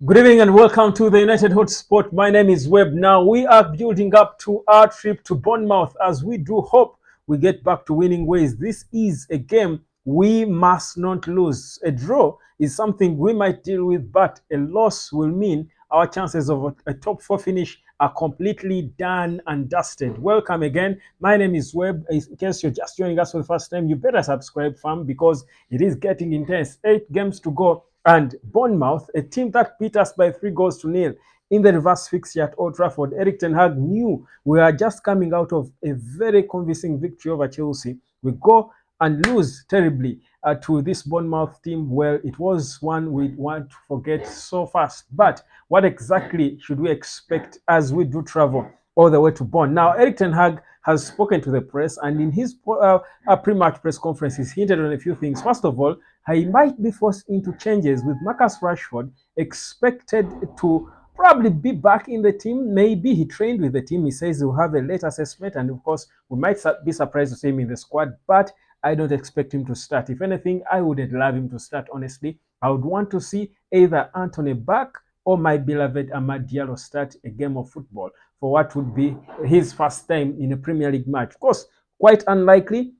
Good evening and welcome to the United Hotspot. My name is Webb. Now we are building up to our trip to Bournemouth as we do hope we get back to winning ways. This is a game we must not lose. A draw is something we might deal with, but a loss will mean our chances of a top four finish are completely done and dusted. Welcome again. My name is Webb. In case you're just joining us for the first time, you better subscribe, fam, because it is getting intense. 8 games to go. And Bournemouth, a team that beat us by 3 goals to nil in the reverse fixture at Old Trafford. Erik Ten Hag knew we are just coming out of a very convincing victory over Chelsea. We go and lose terribly to this Bournemouth team. Well, it was one we want to forget so fast. But what exactly should we expect as we do travel all the way to Bonn? Now, Erik Ten Hag has spoken to the press, and in his pre-match press conference, he's hinted on a few things. First of all, he might be forced into changes with Marcus Rashford expected to probably be back in the team. Maybe he trained with the team. He says he'll have a late assessment, and of course, we might be surprised to see him in the squad, but I don't expect him to start. If anything, I wouldn't love him to start, honestly. I would want to see either Antony back or my beloved Amad Diallo start a game of football for what would be his first time in a Premier League match. Of course, quite unlikely,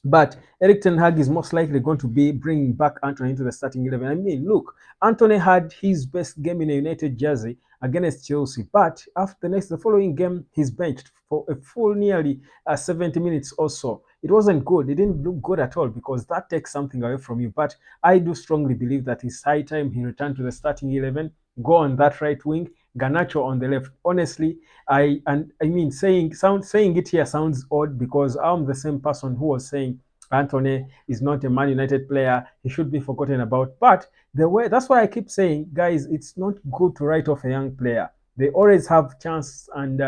but Erik Ten Hag is most likely going to be bringing back Antony into the starting 11. I mean, look, Antony had his best game in a United jersey against Chelsea, but after the following game, he's benched for a full nearly 70 minutes or so. It wasn't good. It didn't look good at all because that takes something away from you. But I do strongly believe that it's high time he returned to the starting 11, go on that right wing, Garnacho on the left. Honestly, saying it here sounds odd because I'm the same person who was saying Antony is not a Man United player. He should be forgotten about. But that's why I keep saying, guys, it's not good to write off a young player. They always have chance and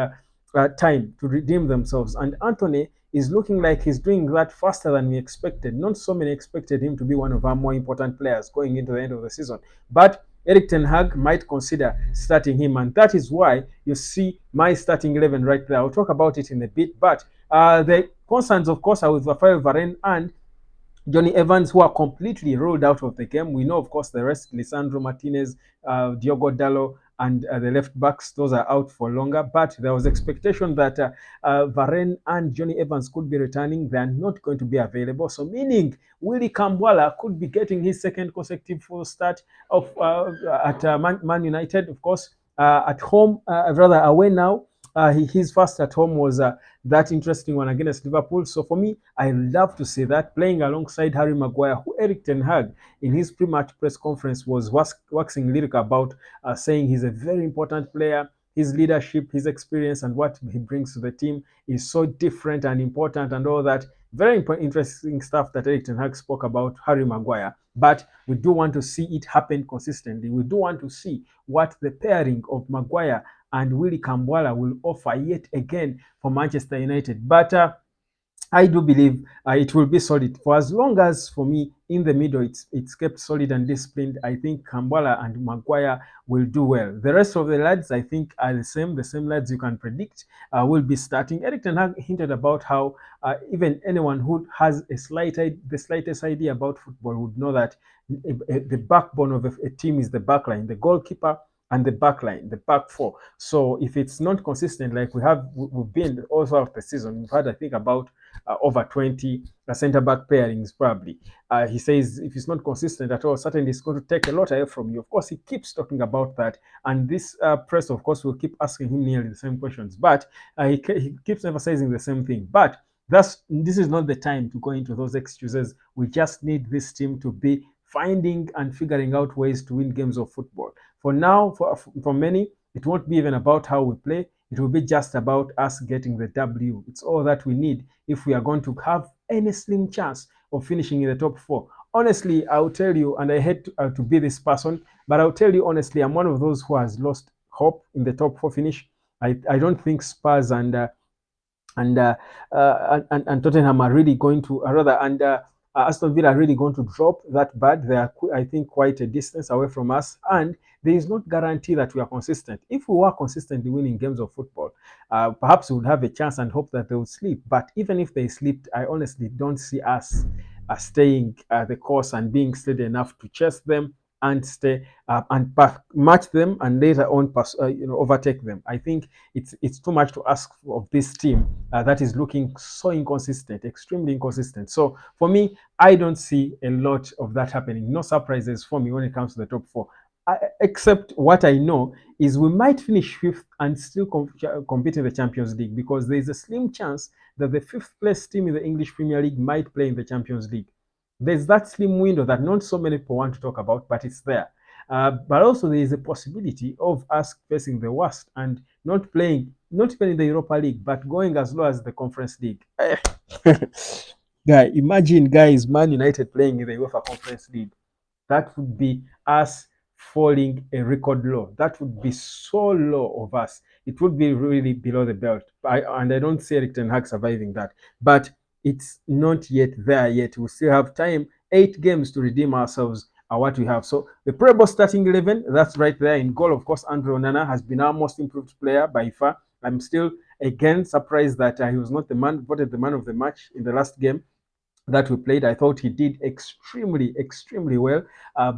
time to redeem themselves. And Antony is looking like he's doing that faster than we expected. Not so many expected him to be one of our more important players going into the end of the season. But Erik Ten Hag might consider starting him, and that is why you see my starting 11 right there. I'll talk about it in a bit, but the concerns, of course, are with Rafael Varane and Johnny Evans, who are completely ruled out of the game. We know, of course, the rest, Lisandro Martinez, Diogo Dallo, and the left backs, those are out for longer. But there was expectation that Varane and Johnny Evans could be returning. They are not going to be available. So meaning Willy Kambwala could be getting his second consecutive full start of at Man United, of course, at home, rather away now. His first at home was that interesting one against Liverpool. So for me, I love to see that playing alongside Harry Maguire, who Erik Ten Hag in his pre-match press conference was waxing lyrical about, saying he's a very important player. His leadership, his experience, and what he brings to the team is so different and important, and all that. Very interesting stuff that Erik Ten Hag spoke about Harry Maguire. But we do want to see it happen consistently. We do want to see what the pairing of Maguire and Willy Kambwala will offer yet again for Manchester United. But I do believe it will be solid for as long as, for me, in the middle it's kept solid and disciplined. I think Kambwala and Maguire will do well. The rest of the lads, I think, are the same lads you can predict will be starting. Erik Ten Hag hinted about how even anyone who has the slightest idea about football would know that the backbone of a team is the backline, the goalkeeper, and the back line, the back four. So if it's not consistent, like we've been all throughout the season, we've had, I think, about over 20 center back pairings probably. He says if it's not consistent at all, certainly it's going to take a lot away from you. Of course, he keeps talking about that, and this press, of course, will keep asking him nearly the same questions, but he keeps emphasizing the same thing. But this is not the time to go into those excuses. We just need this team to be finding and figuring out ways to win games of football. For now, for many, it won't be even about how we play. It will be just about us getting the W. It's all that we need if we are going to have any slim chance of finishing in the top four. Honestly, I'll tell you, and I hate to be this person, but I'll tell you honestly, I'm one of those who has lost hope in the top four finish. I don't think Spurs and Tottenham are really going to, Aston Villa are really going to drop that bad. They are, I think, quite a distance away from us, and there is not guarantee that we are consistent. If we were consistently winning games of football, perhaps we would have a chance and hope that they would sleep. But even if they sleep, I honestly don't see us staying the course and being steady enough to chase them and stay and match them and later on overtake them. I think it's too much to ask of this team that is looking so inconsistent, extremely inconsistent. So for me, I don't see a lot of that happening. No surprises for me when it comes to the top four. Except what I know is we might finish fifth and still compete in the Champions League, because there is a slim chance that the fifth place team in the English Premier League might play in the Champions League. There's that slim window that not so many people want to talk about, but it's there. But also there is a possibility of us facing the worst and not playing, not even in the Europa League, but going as low as the Conference League. Imagine guys, Man United playing in the UEFA Conference League. That would be us falling a record low. That would be so low of us. It would be really below the belt. And I don't see Erik Ten Hag surviving that. But it's not yet there yet. We still have time, 8 games to redeem ourselves what we have. So the probable starting 11, that's right there in goal. Of course, Andre Onana has been our most improved player by far. I'm still again surprised that he was not voted the man of the match in the last game that we played. I thought he did extremely well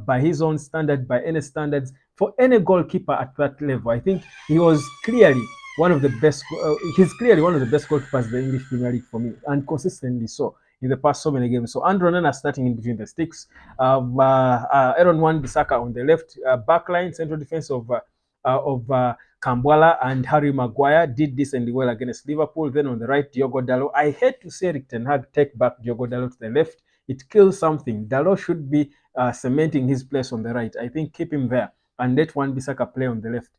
by his own standard, by any standards, for any goalkeeper at that level. I think he was clearly one of the best. He's clearly one of the best goalkeepers in the English Premier League for me, and consistently so in the past so many games. So Andre Onana starting in between the sticks. Aaron Wan-Bissaka on the left back line, central defense of Kambwala and Harry Maguire did decently well against Liverpool. Then on the right, Diogo Dalot. I hate to see Erik Ten Hag take back Diogo Dalot to the left. It kills something. Dalot should be cementing his place on the right. I think keep him there and let Wan-Bissaka play on the left.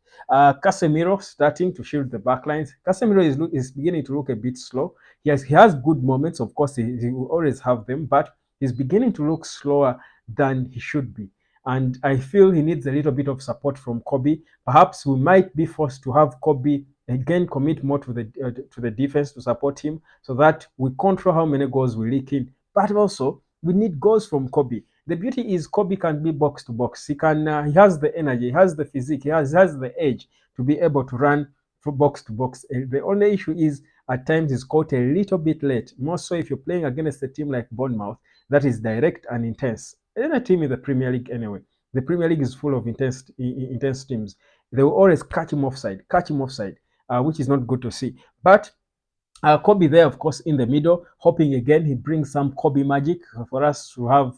Casemiro starting to shield the back lines. Casemiro is beginning to look a bit slow. He has good moments. Of course, he will always have them, but he's beginning to look slower than he should be. And I feel he needs a little bit of support from Kobe. Perhaps we might be forced to have Kobe again commit more to the defense to support him, so that we control how many goals we leak in. But also, we need goals from Kobe. The beauty is Kobe can be box to box. He has the energy, he has the physique, he has the edge to be able to run from box to box. The only issue is at times he's caught a little bit late. More so if you're playing against a team like Bournemouth that is direct and intense. Any team in the Premier League anyway. The Premier League is full of intense teams. They will always catch him offside, which is not good to see. But Kobe there, of course, in the middle, hoping again he brings some Kobe magic for us to have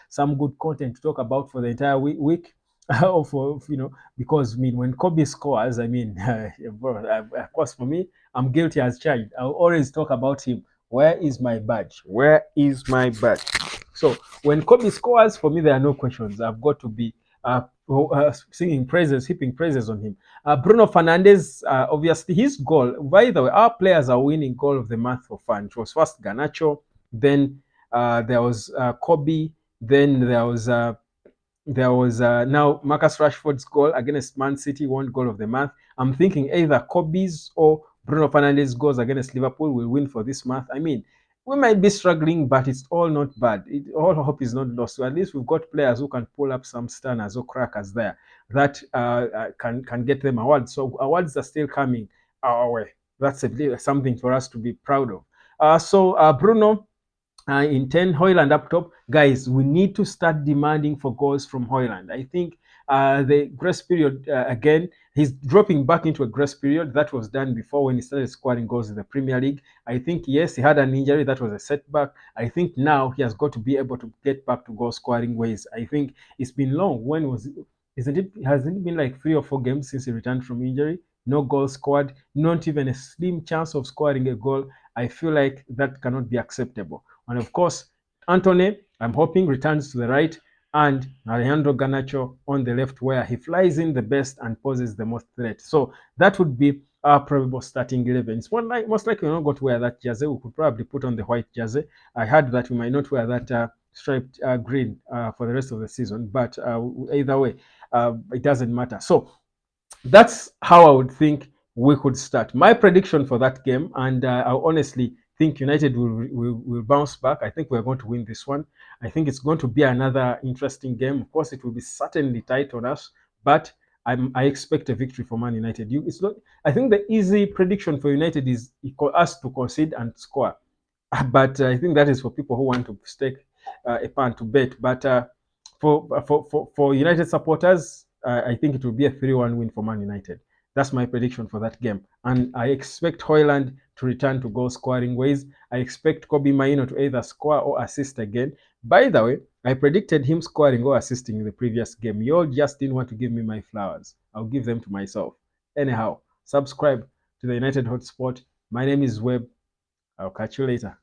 some good content to talk about for the entire week. Because when Kobe scores, of course, for me, I'm guilty as charged. I'll always talk about him. Where is my badge? Where is my badge? So when Kobe scores, for me, there are no questions. I've got to be singing praises, heaping praises on him. Bruno Fernandes, obviously his goal, by the way, our players are winning goal of the month for fun. It was first Garnacho, then there was Kobe, then there was now Marcus Rashford's goal against Man City, won goal of the month. I'm thinking either Kobe's or Bruno Fernandes' goals against Liverpool will win for this month. I mean, we might be struggling, but it's all not bad. All hope is not lost. So at least we've got players who can pull up some stunners or crackers there that can get them awards. So awards are still coming our way. That's something for us to be proud of. Bruno in 10, Højlund up top. Guys, we need to start demanding for goals from Højlund. I think the grace period, again, he's dropping back into a grace period. That was done before when he started scoring goals in the Premier League. I think, yes, he had an injury. That was a setback. I think now he has got to be able to get back to goal scoring ways. I think it's been long. Hasn't it been like 3 or 4 games since he returned from injury? No goal scored, not even a slim chance of scoring a goal. I feel like that cannot be acceptable. And of course, Antony, I'm hoping, returns to the right, and Alejandro Garnacho on the left, where he flies in the best and poses the most threat. So that would be our probable starting 11. It's most likely we're not going to wear that jersey. We could probably put on the white jersey. I heard that we might not wear that striped green for the rest of the season, but either way, it doesn't matter. So that's how I would think we could start. My prediction for that game, and I honestly think United will bounce back. I think we're going to win this one. I think it's going to be another interesting game. Of course, it will be certainly tight on us, but I expect a victory for Man United. I think the easy prediction for United is us to concede and score. But I think that is for people who want to stake a pan to bet. But For United supporters, I think it will be a 3-1 win for Man United. That's my prediction for that game. And I expect Højlund to return to goal scoring ways. I expect Kobbie Mainoo to either score or assist again. By the way, I predicted him scoring or assisting in the previous game. You all just didn't want to give me my flowers. I'll give them to myself. Anyhow, subscribe to the United Hotspot. My name is Webb. I'll catch you later.